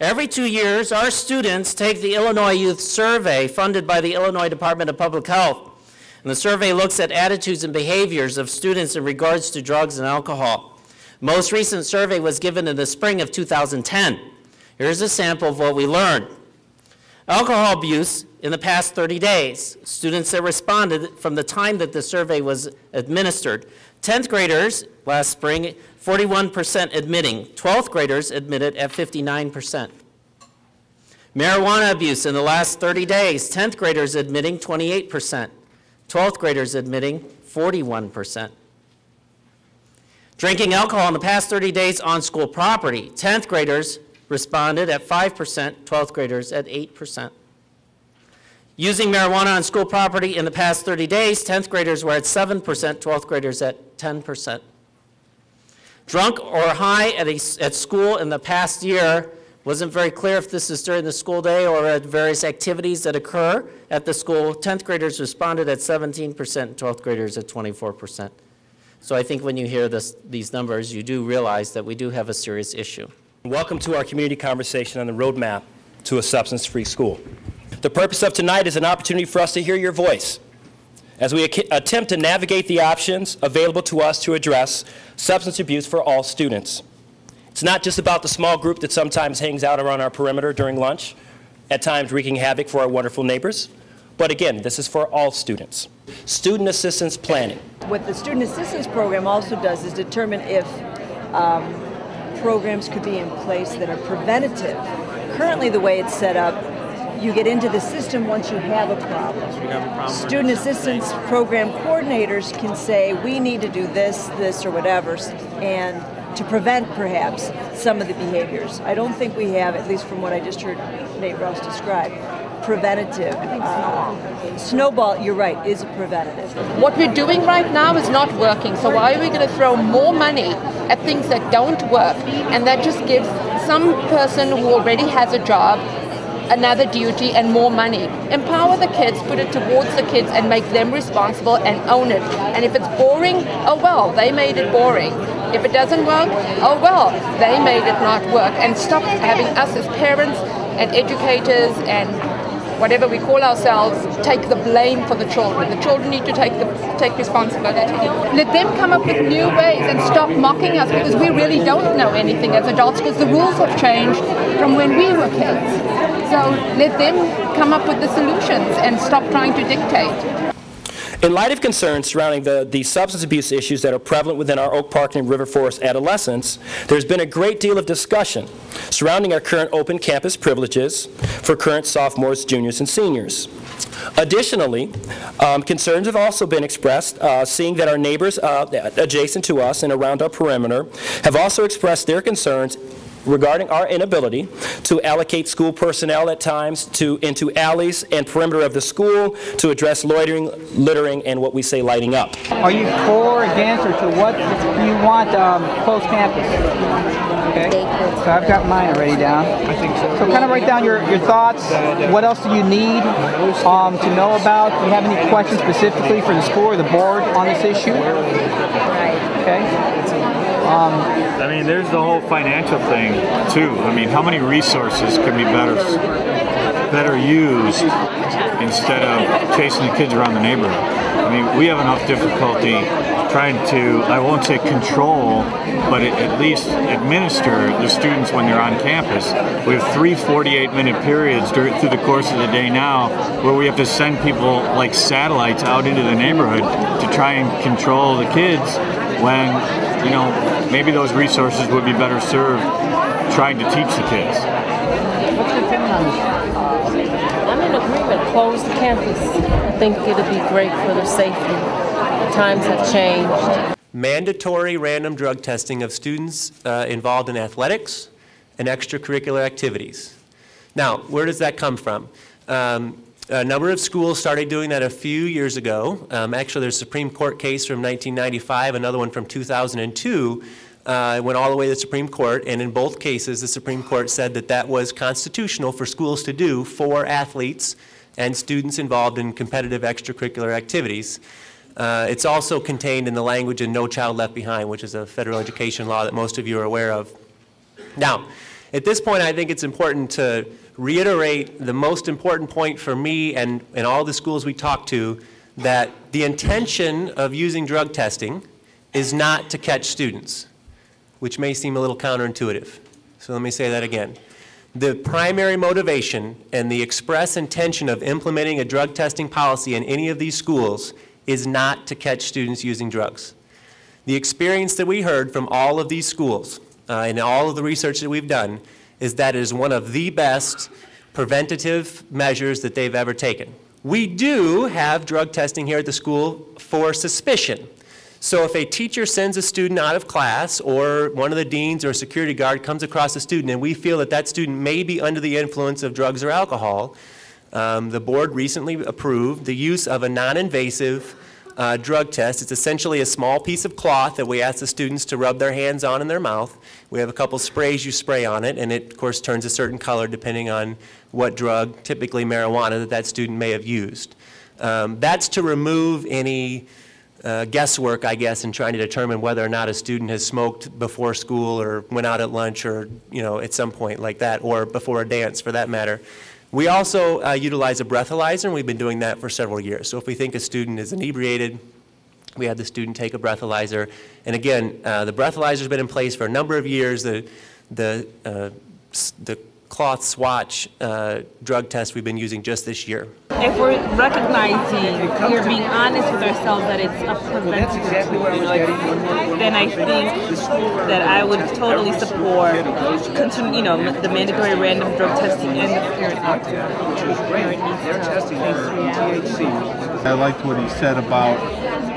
Every 2 years, our students take the Illinois Youth Survey funded by the Illinois Department of Public Health. And the survey looks at attitudes and behaviors of students in regards to drugs and alcohol. Most recent survey was given in the spring of 2010. Here's a sample of what we learned. Alcohol abuse in the past 30 days. Students that responded from the time that the survey was administered. 10th graders last spring, 41% admitting. 12th graders admitted at 59%. Marijuana abuse in the last 30 days. 10th graders admitting 28%. 12th graders admitting 41%. Drinking alcohol in the past 30 days on school property. 10th graders responded at 5%, 12th graders at 8%. Using marijuana on school property in the past 30 days, 10th graders were at 7%, 12th graders at 10%. Drunk or high at school in the past year, wasn't very clear if this is during the school day or at various activities that occur at the school. 10th graders responded at 17%, 12th graders at 24%. So I think when you hear these numbers, you do realize that we do have a serious issue. Welcome to our community conversation on the roadmap to a substance-free school. The purpose of tonight is an opportunity for us to hear your voice as we attempt to navigate the options available to us to address substance abuse for all students. It's not just about the small group that sometimes hangs out around our perimeter during lunch, at times wreaking havoc for our wonderful neighbors, but again, this is for all students. Student assistance planning. What the student assistance program also does is determine if programs could be in place that are preventative. Currently, the way it's set up, you get into the system once you have a problem. Student assistance program coordinators can say, we need to do this, or whatever, and to prevent, perhaps, some of the behaviors. I don't think we have, at least from what I just heard Nate Rouse describe, preventative. Snowball, you're right, is a preventative. What we're doing right now is not working, so why are we going to throw more money at things that don't work? And that just gives some person who already has a job another duty and more money. Empower the kids, put it towards the kids and make them responsible and own it. And if it's boring, oh well, they made it boring. If it doesn't work, oh well, they made it not work. And stop having us as parents and educators and whatever we call ourselves, take the blame for the children. The children need to take responsibility. Let them come up with new ways and stop mocking us, because we really don't know anything as adults, because the rules have changed from when we were kids. So let them come up with the solutions and stop trying to dictate. In light of concerns surrounding the substance abuse issues that are prevalent within our Oak Park and River Forest adolescents, there's been a great deal of discussion surrounding our current open campus privileges for current sophomores, juniors, and seniors. Additionally, concerns have also been expressed, seeing that our neighbors adjacent to us and around our perimeter have also expressed their concerns regarding our inability to allocate school personnel at times into alleys and perimeter of the school to address loitering, littering, and what we say lighting up. Are you for, against, or to what do you want closed campus? Okay, so I've got mine already down. I think so. So kind of write down your thoughts. What else do you need to know about? Do you have any questions specifically for the school or the board on this issue? Okay. I mean, there's the whole financial thing too. I mean, how many resources can be better used instead of chasing the kids around the neighborhood? I mean, we have enough difficulty trying to, I won't say control, but at least administer the students when they're on campus. We have 3 48-minute periods through the course of the day now where we have to send people like satellites out into the neighborhood to try and control the kids when, you know, maybe those resources would be better served trying to teach the kids. What's your opinion on this? I'm in agreement. Close the campus. I think it'll be great for their safety. Times have changed. Mandatory random drug testing of students involved in athletics and extracurricular activities. Now, where does that come from? A number of schools started doing that a few years ago. Actually, there's a Supreme Court case from 1995, another one from 2002. It went all the way to the Supreme Court, and in both cases, the Supreme Court said that that was constitutional for schools to do for athletes and students involved in competitive extracurricular activities. It's also contained in the language in No Child Left Behind, which is a federal education law that most of you are aware of. Now, At this point, I think it's important to reiterate the most important point for me and all the schools we talk to, that the intention of using drug testing is not to catch students, which may seem a little counterintuitive. So let me say that again. The primary motivation and the express intention of implementing a drug testing policy in any of these schools is not to catch students using drugs. The experience that we heard from all of these schools and all of the research that we've done is that it is one of the best preventative measures that they've ever taken. We do have drug testing here at the school for suspicion. So if a teacher sends a student out of class, or one of the deans or a security guard comes across a student and we feel that that student may be under the influence of drugs or alcohol, the board recently approved the use of a non-invasive drug test. It's essentially a small piece of cloth that we ask the students to rub their hands on in their mouth. We have a couple sprays you spray on it, and it of course turns a certain color depending on what drug, typically marijuana, that student may have used. That's to remove any guesswork, I guess, in trying to determine whether or not a student has smoked before school or went out at lunch or, at some point like that, or before a dance for that matter. We also utilize a breathalyzer, and we've been doing that for several years. So if we think a student is inebriated, we have the student take a breathalyzer. And again, the breathalyzer's been in place for a number of years. The cloth swatch drug test we've been using just this year. If we're recognizing, we're being honest with ourselves that it's a preventative tool, then I think that I would totally support the mandatory random drug testing and the parent opt-in. I liked what he said about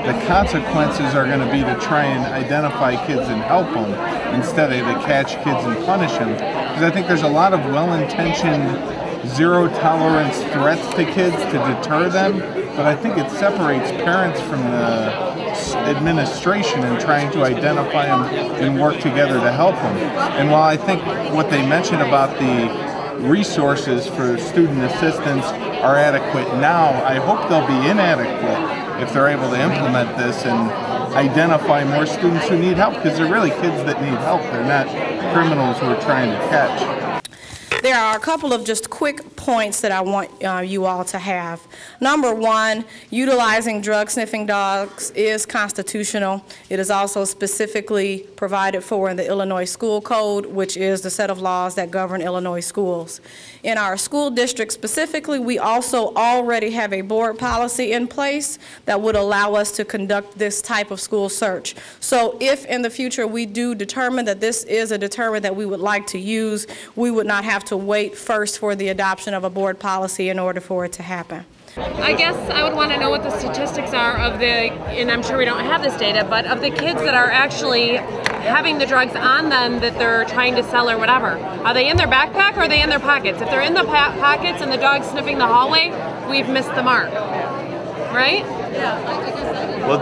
the consequences are going to be to try and identify kids and help them instead of to catch kids and punish them. Because I think there's a lot of well-intentioned zero-tolerance threats to kids to deter them, but I think it separates parents from the administration in trying to identify them and work together to help them. And while I think what they mentioned about the resources for student assistance are adequate now, I hope they'll be inadequate if they're able to implement this and identify more students who need help, because they're really kids that need help. They're not criminals who are trying to catch. There are a couple of just quick points that I want you all to have. Number one, utilizing drug sniffing dogs is constitutional. It is also specifically provided for in the Illinois School Code, which is the set of laws that govern Illinois schools. In our school district specifically, we also already have a board policy in place that would allow us to conduct this type of school search. So if in the future we do determine that this is a deterrent that we would like to use, we would not have to wait first for the adoption of a board policy in order for it to happen. I guess I would want to know what the statistics are of the, and I'm sure we don't have this data, but of the kids that are actually having the drugs on them that they're trying to sell or whatever. Are they in their backpack or are they in their pockets? If they're in the pockets and the dog's sniffing the hallway, we've missed the mark, right? Yeah. Well,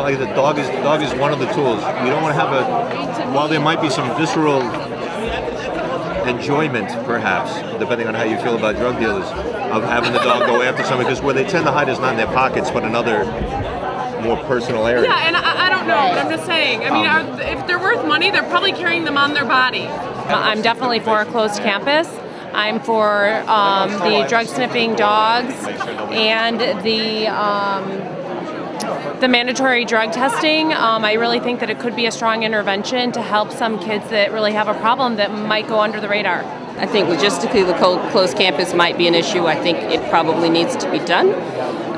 like the dog is one of the tools. You don't want to have while there might be some visceral enjoyment, perhaps, depending on how you feel about drug dealers, of having the dog go after somebody, because where they tend to hide is not in their pockets, but another more personal area. Yeah, and I don't know, but I'm just saying, I mean, if they're worth money, they're probably carrying them on their body. I'm definitely for a closed campus. I'm for the drug sniffing dogs and the mandatory drug testing. I really think that it could be a strong intervention to help some kids that really have a problem that might go under the radar. I think logistically the closed campus might be an issue. I think it probably needs to be done.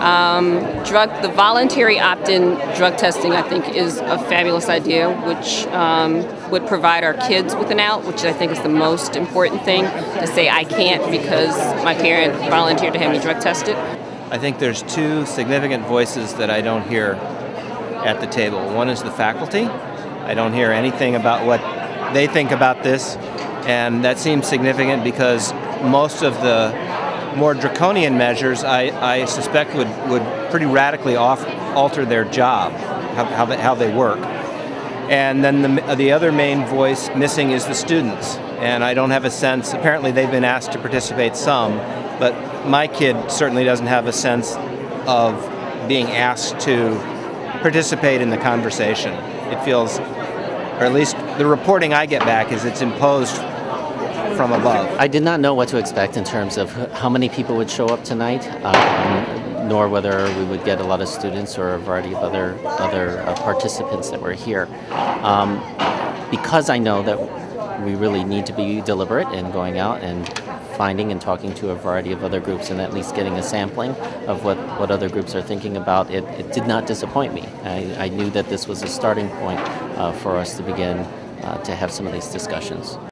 The voluntary opt-in drug testing, I think, is a fabulous idea, which would provide our kids with an out, which I think is the most important thing, to say I can't because my parent volunteered to have me drug tested. I think there's two significant voices that I don't hear at the table. One is the faculty. I don't hear anything about what they think about this, and that seems significant because most of the more draconian measures I suspect would pretty radically alter their job, how they work. And then the other main voice missing is the students, and I don't have a sense. Apparently they've been asked to participate some, but my kid certainly doesn't have a sense of being asked to participate in the conversation. It feels or at least the reporting I get back is it's imposed from above. I did not know what to expect in terms of how many people would show up tonight, nor whether we would get a lot of students or a variety of other participants that were here. Because I know that we really need to be deliberate in going out and finding and talking to a variety of other groups and at least getting a sampling of what other groups are thinking about, it did not disappoint me. I knew that this was a starting point for us to begin to have some of these discussions.